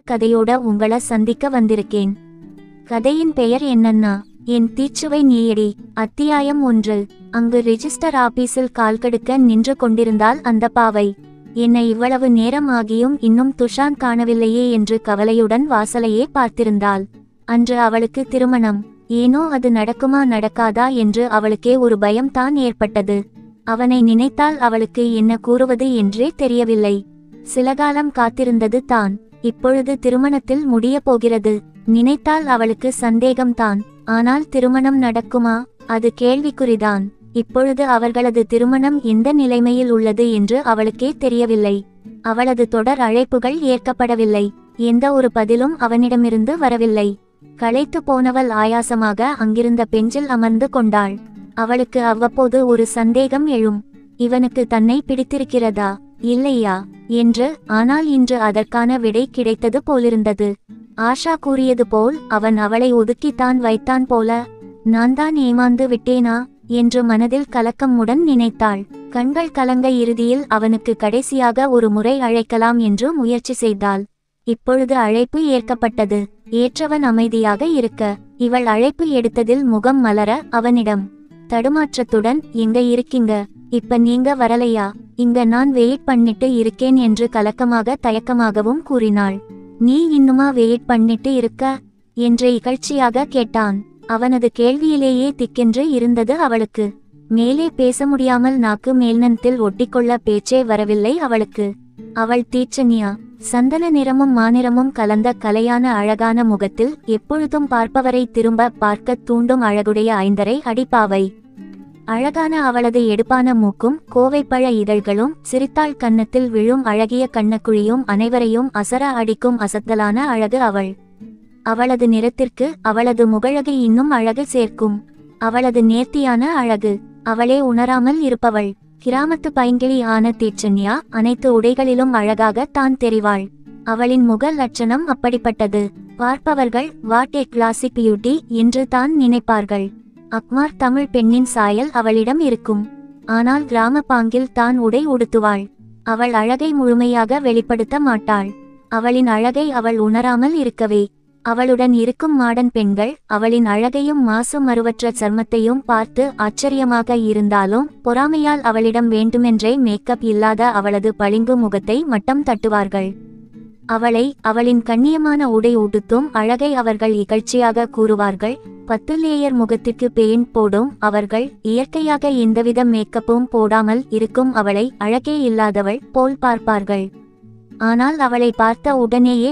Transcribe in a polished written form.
கதையோட உங்கள சந்திக்க வந்திருக்கேன். கதையின் பெயர் என்னன்னா, என் தீச்சுவை நீயடி. அத்தியாயம் 1. அங்கு ரிஜிஸ்டர் ஆபீஸில் கால்கடுக்க நின்று கொண்டிருந்தாள் அந்த பாவை. என்னை இவ்வளவு நேரம் ஆகியும் இன்னும் துஷாந்த் காணவில்லையே என்று கவலையுடன் வாசலையே பார்த்திருந்தாள். அன்று அவளுக்கு திருமணம். ஏனோ அது நடக்குமா நடக்காதா என்று அவளுக்கே ஒரு பயம் தான் ஏற்பட்டது. அவனை நினைத்தால் அவளுக்கு என்ன கூறுவது என்றே தெரியவில்லை. சில காலம் காத்திருந்தது தான். இப்பொழுது திருமணத்தில் முடிய போகிறது. நினைத்தால் அவளுக்கு சந்தேகம்தான். ஆனால் திருமணம் நடக்குமா? அது கேள்விக்குறிதான். இப்பொழுது அவர்களது திருமணம் எந்த நிலைமையில் உள்ளது என்று அவளுக்கே தெரியவில்லை. அவளது தொடர் அழைப்புகள் ஏற்கப்படவில்லை. எந்த ஒரு பதிலும் அவனிடமிருந்து வரவில்லை. களைத்து போனவள் ஆயாசமாக அங்கிருந்த பெஞ்சில் அமர்ந்து கொண்டாள். அவளுக்கு அவ்வப்போது ஒரு சந்தேகம் எழும். இவனுக்கு தன்னை பிடித்திருக்கிறதா இல்லையா என்று. ஆனால் இன்று அதற்கான விடை கிடைத்தது போலிருந்தது. ஆஷா கூறியது போல் அவன் அவளை ஒதுக்கித்தான் வைத்தான் போல. நான் தான் ஏமாந்து விட்டேனா என்று மனதில் கலக்கமுடன் நினைத்தாள். கண்கள் கலங்க இறுதியில் அவனுக்கு கடைசியாக ஒரு முறை அழைக்கலாம் என்று முயற்சி செய்தாள். இப்பொழுது அழைப்பு ஏற்கப்பட்டது. ஏற்றவன் அமைதியாக இருக்க, இவள் அழைப்பு எடுத்ததில் முகம் மலர அவனிடம் தடுமாற்றத்துடன், எங்க இருக்கீங்க? இப்ப நீங்க வரலையா? இங்க நான் வெயிட் பண்ணிட்டு இருக்கேன் என்று கலக்கமாக தயக்கமாகவும் கூறினாள். நீ இன்னுமா வெயிட் பண்ணிட்டு இருக்க என்று இகழ்ச்சியாக கேட்டான். அவனது கேள்வியிலேயே திக்கென்று இருந்தது அவளுக்கு. மேலே பேச முடியாமல் நாக்கு மேல்நத்தில் ஒட்டிக்கொள்ள பேச்சே வரவில்லை அவளுக்கு. அவள் தீட்சண்யா. சந்தன நிறமும் மாநிறமும் கலந்த கலையான அழகான முகத்தில் எப்பொழுதும் பார்ப்பவரை திரும்ப பார்க்க தூண்டும் அழகுடைய 5.5 அடி பாவை. அழகான அவளது எடுப்பான மூக்கும் கோவைப்பழ இதழ்களும் சிரித்தாள் கன்னத்தில் விழும் அழகிய கண்ணக்குழியும் அனைவரையும் அசர அடிக்கும் அசத்தலான அழகு அவள். அவளது நிறத்திற்கு அவளது முகழகு இன்னும் அழகு சேர்க்கும். அவளது நேர்த்தியான அழகு. அவளே உணராமல் இருப்பவள். கிராமத்து பைங்கிளி ஆன தீட்சண்யா அனைத்து உடைகளிலும் அழகாக தான் தெரிவாள். அவளின் முக லட்சணம் அப்படிப்பட்டது. பார்ப்பவர்கள் வாட் ஏ கிளாசிக் பியூட்டி என்று தான் நினைப்பார்கள். அக்மார் தமிழ் பெண்ணின் சாயல் அவளிடம் இருக்கும். ஆனால் கிராம பாங்கில் தான் உடை உடுத்துவாள். அவள் அழகை முழுமையாக வெளிப்படுத்த மாட்டாள். அவளின் அழகை அவள் உணராமல் இருக்கவே. அவளுடன் இருக்கும் மாடன் பெண்கள் அவளின் அழகையும் மாசு மறுவற்ற சர்மத்தையும் பார்த்து ஆச்சரியமாக இருந்தாலும் பொறாமையால் அவளிடம் வேண்டுமென்றே மேக்கப் இல்லாத அவளது பளிங்கு முகத்தை மட்டம் தட்டுவார்கள். அவளை அவளின் கண்ணியமான உடை உடுத்தும் அழகை அவர்கள் இகழ்ச்சியாக கூறுவார்கள். 10 லேயர் முகத்திற்கு பெயிண்ட் போடும் அவர்கள் இயற்கையாக எந்தவித மேக்கப்பும் போடாமல் இருக்கும் அவளை அழகே இல்லாதவள் போல் பார்ப்பார்கள். ஆனால் அவளை பார்த்த உடனேயே